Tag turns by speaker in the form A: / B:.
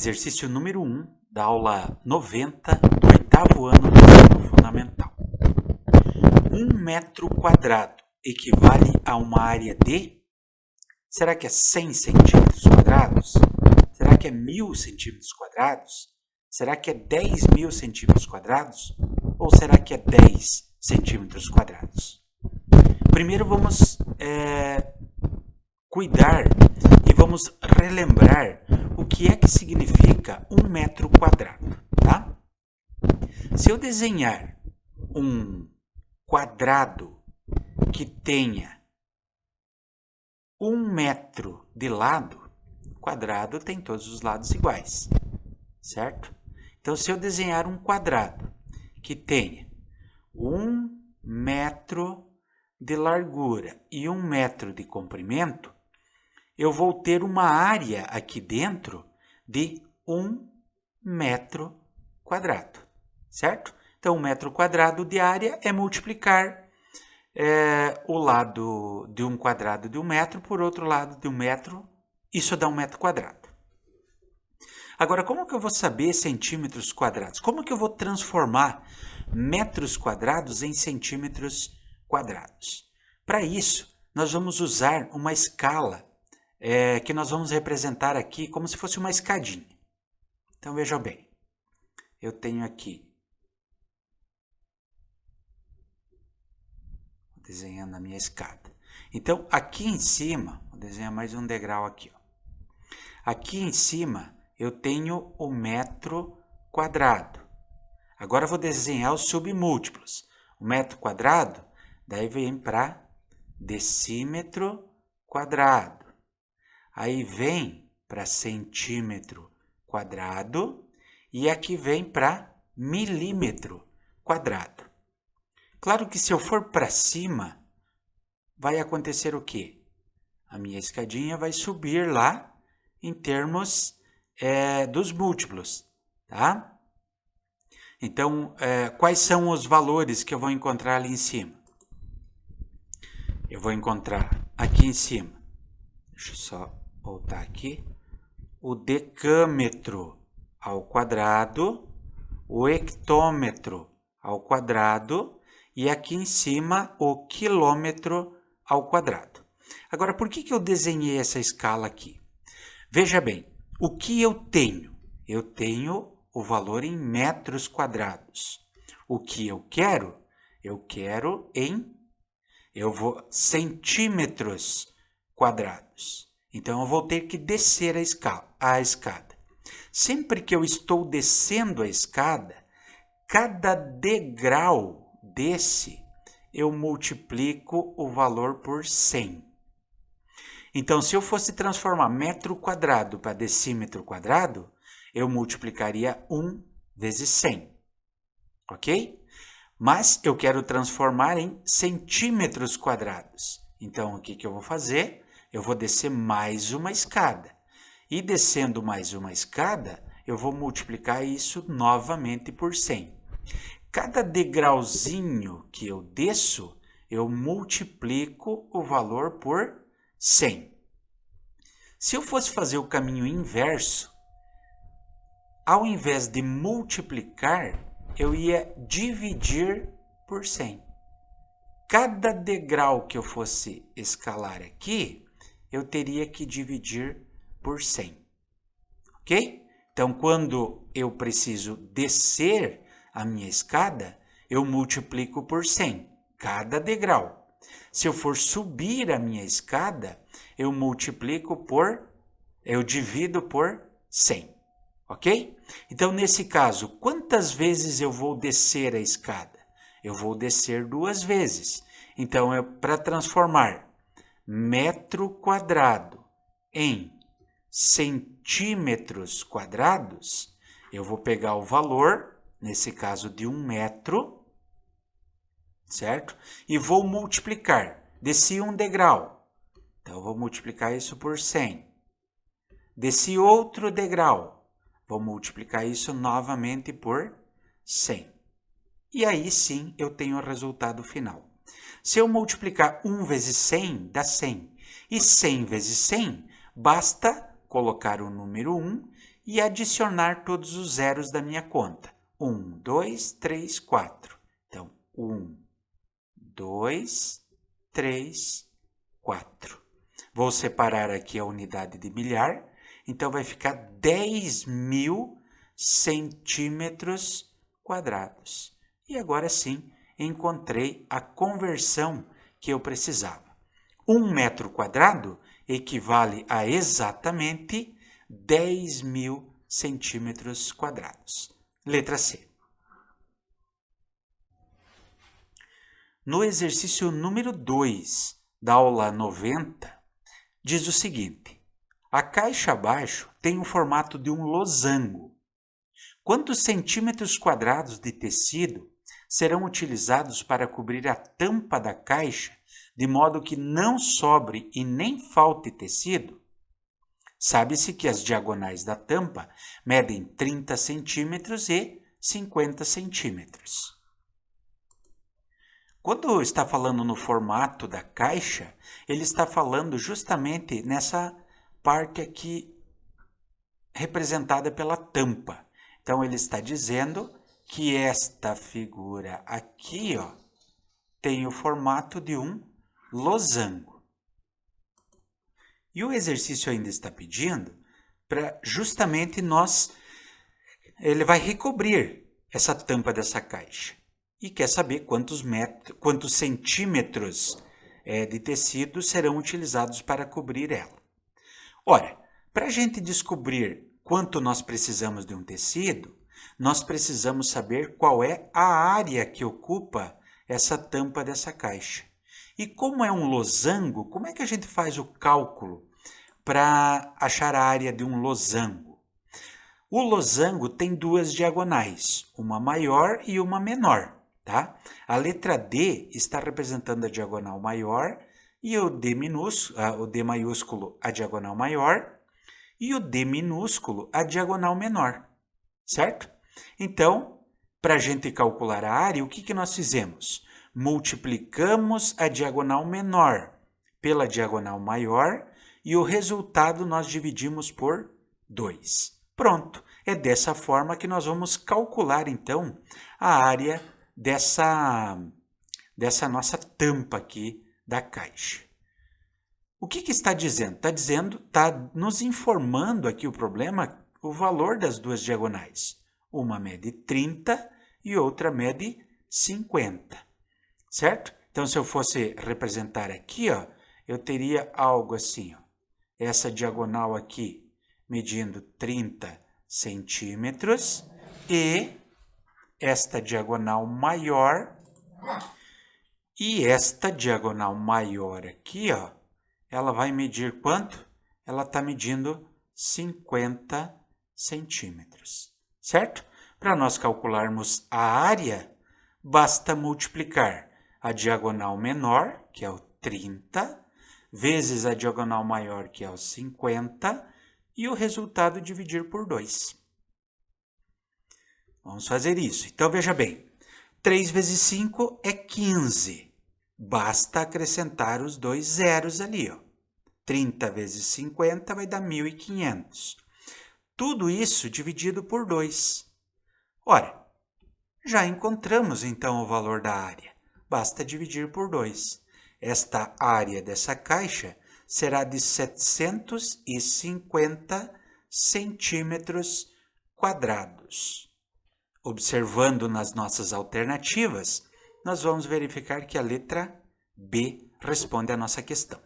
A: Exercício número 1 da aula 90 do 8º ano do ensino fundamental. 1 metro quadrado equivale a uma área de... Será que é 100 centímetros quadrados? Será que é 1000 centímetros quadrados? Será que é 10.000 centímetros quadrados? Ou será que é 10 centímetros quadrados? Primeiro vamos cuidar e vamos relembrar o que é que significa 1 metro quadrado, tá? Se eu desenhar um quadrado que tenha 1 metro de lado, quadrado tem todos os lados iguais, certo? Então, se eu desenhar um quadrado que tenha 1 metro de largura e 1 metro de comprimento, eu vou ter uma área aqui dentro de 1 metro quadrado, certo? Então, 1 metro quadrado de área é multiplicar o lado de um quadrado de 1 metro por outro lado de 1 metro, isso dá 1 metro quadrado. Agora, como que eu vou saber centímetros quadrados? Como que eu vou transformar metros quadrados em centímetros quadrados? Para isso, nós vamos usar uma escala que nós vamos representar aqui como se fosse uma escadinha. Então, veja bem, eu tenho aqui, desenhando a minha escada. Então, aqui em cima, vou desenhar mais um degrau aqui. Ó. Aqui em cima, eu tenho o metro quadrado. Agora, eu vou desenhar os submúltiplos. O metro quadrado, daí vem para decímetro quadrado. Aí vem para centímetro quadrado e aqui vem para milímetro quadrado. Claro que se eu for para cima, vai acontecer o quê? A minha escadinha vai subir lá em termos dos múltiplos, tá? Então, quais são os valores que eu vou encontrar ali em cima? Eu vou encontrar aqui em cima, deixa eu só voltar aqui, o decâmetro ao quadrado, o hectômetro ao quadrado e aqui em cima o quilômetro ao quadrado. Agora, por que eu desenhei essa escala aqui? Veja bem, o que eu tenho? Eu tenho o valor em metros quadrados. O que eu quero? Eu quero em centímetros quadrados. Então, eu vou ter que descer a escada. Sempre que eu estou descendo a escada, cada degrau desse, eu multiplico o valor por 100. Então, se eu fosse transformar metro quadrado para decímetro quadrado, eu multiplicaria 1 vezes 100. Ok? Mas eu quero transformar em centímetros quadrados. Então, o que eu vou fazer? Eu vou descer mais uma escada. E descendo mais uma escada, eu vou multiplicar isso novamente por 100. Cada degrauzinho que eu desço, eu multiplico o valor por 100. Se eu fosse fazer o caminho inverso, ao invés de multiplicar, eu ia dividir por 100. Cada degrau que eu fosse escalar aqui, eu teria que dividir por 100. Ok? Então, quando eu preciso descer a minha escada, eu multiplico por 100, cada degrau. Se eu for subir a minha escada, eu divido por 100. Ok? Então, nesse caso, quantas vezes eu vou descer a escada? Eu vou descer 2 vezes. Então, para transformar metro quadrado em centímetros quadrados, eu vou pegar o valor, nesse caso de 1 metro, certo? E vou multiplicar. Desci um degrau, então eu vou multiplicar isso por 100. Desci outro degrau, vou multiplicar isso novamente por 100. E aí sim eu tenho o resultado final. Se eu multiplicar 1 vezes 100, dá 100. E 100 vezes 100, basta colocar o número 1 e adicionar todos os zeros da minha conta. 1, 2, 3, 4. Então, 1, 2, 3, 4. Vou separar aqui a unidade de milhar, então vai ficar 10.000 centímetros quadrados. E agora sim, encontrei a conversão que eu precisava. 1 metro quadrado equivale a exatamente 10.000 centímetros quadrados. Letra C. No exercício número 2 da aula 90, diz o seguinte: a caixa abaixo tem o formato de um losango. Quantos centímetros quadrados de tecido serão utilizados para cobrir a tampa da caixa, de modo que não sobre e nem falte tecido? Sabe-se que as diagonais da tampa medem 30 centímetros e 50 centímetros. Quando está falando no formato da caixa, ele está falando justamente nessa parte aqui representada pela tampa. Então, ele está dizendo que esta figura aqui, ó, tem o formato de um losango. E o exercício ainda está pedindo para justamente ele vai recobrir essa tampa dessa caixa. E quer saber quantos centímetros de tecido serão utilizados para cobrir ela. Ora, para a gente descobrir quanto nós precisamos de um tecido, nós precisamos saber qual é a área que ocupa essa tampa dessa caixa. E como é um losango, como é que a gente faz o cálculo para achar a área de um losango? O losango tem duas diagonais, uma maior e uma menor. Tá? A letra D está representando a diagonal maior e o D maiúsculo a diagonal maior e o D minúsculo a diagonal menor, certo? Então, para a gente calcular a área, o que nós fizemos? Multiplicamos a diagonal menor pela diagonal maior e o resultado nós dividimos por 2. Pronto, é dessa forma que nós vamos calcular então a área dessa nossa tampa aqui da caixa. O que está dizendo? Está nos informando aqui o problema, o valor das duas diagonais. Uma mede 30 e outra mede 50, certo? Então, se eu fosse representar aqui, ó, eu teria algo assim, ó, essa diagonal aqui medindo 30 centímetros e esta diagonal maior e esta diagonal maior aqui, ó, ela vai medir quanto? Ela está medindo 50 centímetros, certo? Para nós calcularmos a área, basta multiplicar a diagonal menor, que é o 30, vezes a diagonal maior, que é o 50, e o resultado dividir por 2. Vamos fazer isso. Então, veja bem, 3 vezes 5 é 15. Basta acrescentar os dois zeros ali, ó. 30 vezes 50 vai dar 1.500. Tudo isso dividido por 2. Ora, já encontramos, então, o valor da área. Basta dividir por 2. Esta área dessa caixa será de 750 centímetros quadrados. Observando nas nossas alternativas, nós vamos verificar que a letra B responde à nossa questão.